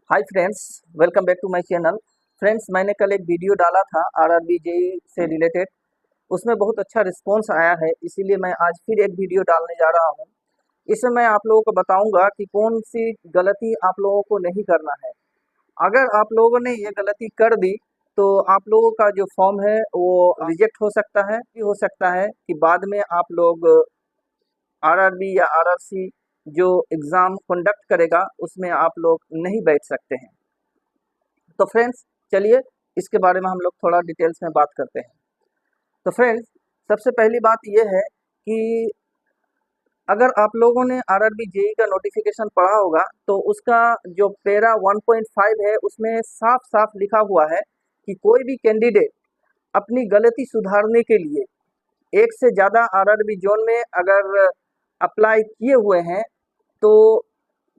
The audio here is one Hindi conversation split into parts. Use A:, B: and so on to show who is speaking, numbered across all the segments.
A: Hi friends, welcome back to my channel. Friends, मैंने कल एक वीडियो डाला था आरआरबी जेईई से रिलेटेड। उसमें बहुत अच्छा रिस्पांस आया है, इसीलिए मैं आज फिर एक वीडियो डालने जा रहा हूं। इसमें मैं आप लोगों को बताऊंगा कि कौन सी गलती आप लोगों को नहीं करना है। अगर आप लोगों ने ये गलती कर दी तो आप लोगों का जो फॉर्म है वो रिजेक्ट हो सकता है। भी हो सकता है कि बाद में आप लोग आरआरबी या आरआरसी जो एग्ज़ाम कंडक्ट करेगा उसमें आप लोग नहीं बैठ सकते हैं। तो फ्रेंड्स, चलिए इसके बारे में हम लोग थोड़ा डिटेल्स में बात करते हैं। तो फ्रेंड्स, सबसे पहली बात ये है कि अगर आप लोगों ने आरआरबी जेईई का नोटिफिकेशन पढ़ा होगा तो उसका जो पैरा 1.5 है उसमें साफ साफ लिखा हुआ है कि कोई भी कैंडिडेट अपनी गलती सुधारने के लिए एक से ज़्यादा आरआरबी जोन में अगर अप्लाई किए हुए हैं तो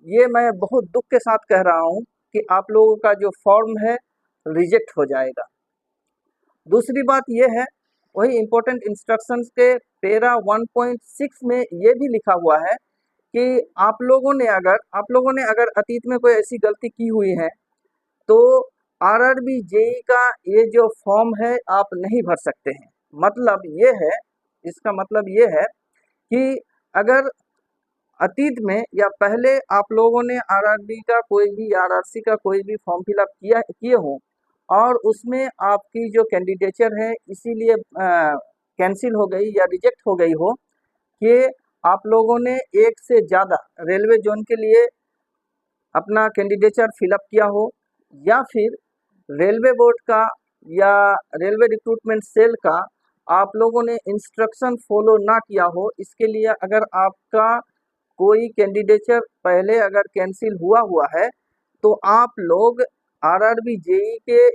A: ये मैं बहुत दुख के साथ कह रहा हूँ कि आप लोगों का जो फॉर्म है रिजेक्ट हो जाएगा। दूसरी बात ये है, वही इम्पोर्टेंट इंस्ट्रक्शंस के पैरा 1.6 में ये भी लिखा हुआ है कि आप लोगों ने अगर अतीत में कोई ऐसी गलती की हुई है तो आरआरबी जेईई का ये जो फॉर्म है आप नहीं भर सकते हैं। मतलब ये है, इसका मतलब ये है कि अगर अतीत में या पहले आप लोगों ने आरआरबी का कोई भी आरआरसी का कोई भी फॉर्म फिलअप किए हों और उसमें आपकी जो कैंडिडेचर है इसीलिए कैंसिल हो गई या रिजेक्ट हो गई हो कि आप लोगों ने एक से ज़्यादा रेलवे जोन के लिए अपना कैंडिडेचर फिलअप किया हो या फिर रेलवे बोर्ड का या रेलवे रिक्रूटमेंट सेल का आप लोगों ने इंस्ट्रक्शन फॉलो ना किया हो, इसके लिए अगर आपका कोई कैंडिडेचर पहले अगर कैंसिल हुआ हुआ है तो आप लोग आरआरबी जेईई के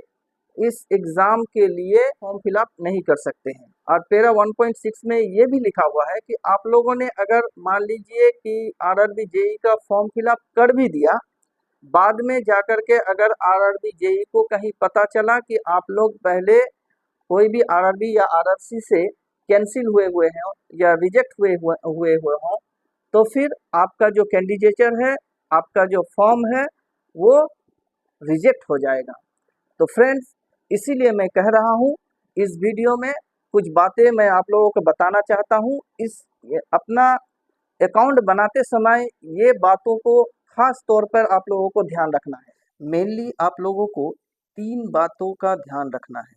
A: इस एग्ज़ाम के लिए फॉर्म फिलअप नहीं कर सकते हैं। और पैरा 1.6 में ये भी लिखा हुआ है कि आप लोगों ने अगर मान लीजिए कि आरआरबी जेईई का फॉर्म फिलअप कर भी दिया, बाद में जाकर के अगर आरआरबी जेईई को कहीं पता चला कि आप लोग पहले कोई भी आरआरबी या आरआरसी से कैंसिल हुए हुए हैं या रिजेक्ट हुए हों, तो फिर आपका जो कैंडिडेचर है, आपका जो फॉर्म है वो रिजेक्ट हो जाएगा। तो फ्रेंड्स, इसीलिए मैं कह रहा हूँ, इस वीडियो में कुछ बातें मैं आप लोगों को बताना चाहता हूँ। अपना अकाउंट बनाते समय ये बातों को खास तौर पर आप लोगों को ध्यान रखना है। मेनली आप लोगों को 3 बातों का ध्यान रखना है।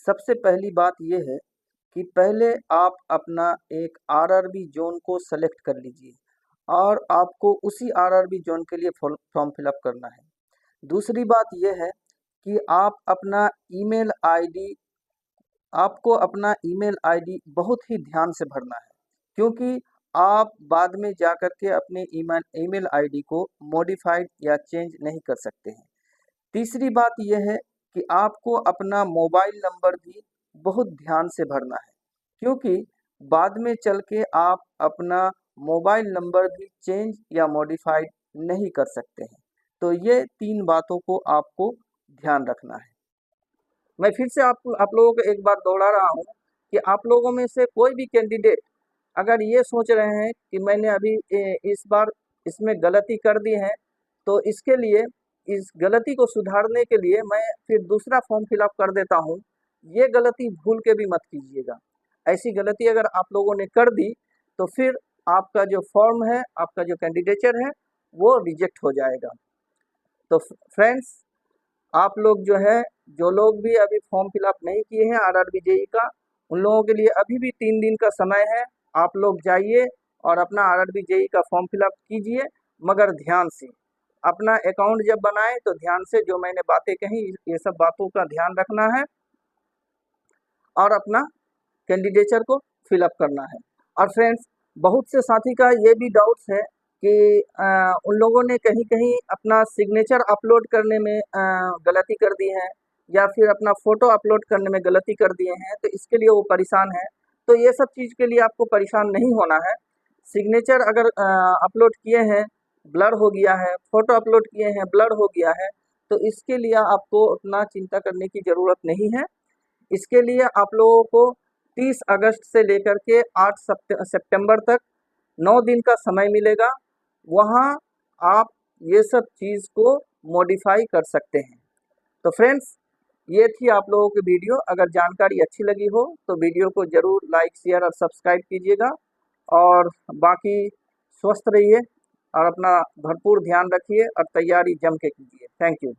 A: सबसे पहली बात ये है कि पहले आप अपना एक आरआरबी जोन को सेलेक्ट कर लीजिए और आपको उसी आरआरबी जोन के लिए फॉर्म फिलअप करना है। दूसरी बात यह है कि आपको अपना ईमेल आईडी बहुत ही ध्यान से भरना है, क्योंकि आप बाद में जाकर के अपने ईमेल आईडी को मॉडिफाइड या चेंज नहीं कर सकते हैं। तीसरी बात यह है कि आपको अपना मोबाइल नंबर भी बहुत ध्यान से भरना है, क्योंकि बाद में चल के आप अपना मोबाइल नंबर भी चेंज या मॉडिफाइड नहीं कर सकते हैं। तो ये 3 बातों को आपको ध्यान रखना है। मैं फिर से आप लोगों को एक बार दोहरा रहा हूँ कि आप लोगों में से कोई भी कैंडिडेट अगर ये सोच रहे हैं कि मैंने अभी इस बार इसमें गलती कर दी है, तो इसके लिए इस गलती को सुधारने के लिए मैं फिर दूसरा फॉर्म फिलअप कर देता हूँ, ये गलती भूल के भी मत कीजिएगा। ऐसी गलती अगर आप लोगों ने कर दी तो फिर आपका जो फॉर्म है, आपका जो कैंडिडेचर है वो रिजेक्ट हो जाएगा। तो फ्रेंड्स, आप लोग जो लोग भी अभी फॉर्म फिलअप नहीं किए हैं आरआरबी जेईई का, उन लोगों के लिए अभी भी 3 दिन का समय है। आप लोग जाइए और अपना आरआरबी जेईई का फॉर्म फिलअप कीजिए, मगर ध्यान से। अपना अकाउंट जब बनाएं तो ध्यान से जो मैंने बातें कही ये सब बातों का ध्यान रखना है और अपना कैंडिडेचर को फिलअप करना है। और फ्रेंड्स, बहुत से साथी का ये भी डाउट्स है कि उन लोगों ने कहीं कहीं अपना सिग्नेचर अपलोड करने में गलती कर दी है या फिर अपना फ़ोटो अपलोड करने में गलती कर दिए हैं, तो इसके लिए वो परेशान है। तो ये सब चीज़ के लिए आपको परेशान नहीं होना है। सिग्नेचर अगर अपलोड किए हैं, ब्लर हो गया है, फ़ोटो अपलोड किए हैं, ब्लर हो गया है, तो इसके लिए आपको उतना चिंता करने की ज़रूरत नहीं है। इसके लिए आप लोगों को 30 अगस्त से लेकर के 8 सितंबर तक 9 दिन का समय मिलेगा। वहाँ आप ये सब चीज़ को मॉडिफाई कर सकते हैं। तो फ्रेंड्स, ये थी आप लोगों की वीडियो। अगर जानकारी अच्छी लगी हो तो वीडियो को ज़रूर लाइक, शेयर और सब्सक्राइब कीजिएगा। और बाकी स्वस्थ रहिए और अपना भरपूर ध्यान रखिए और तैयारी जम के कीजिए। Thank you.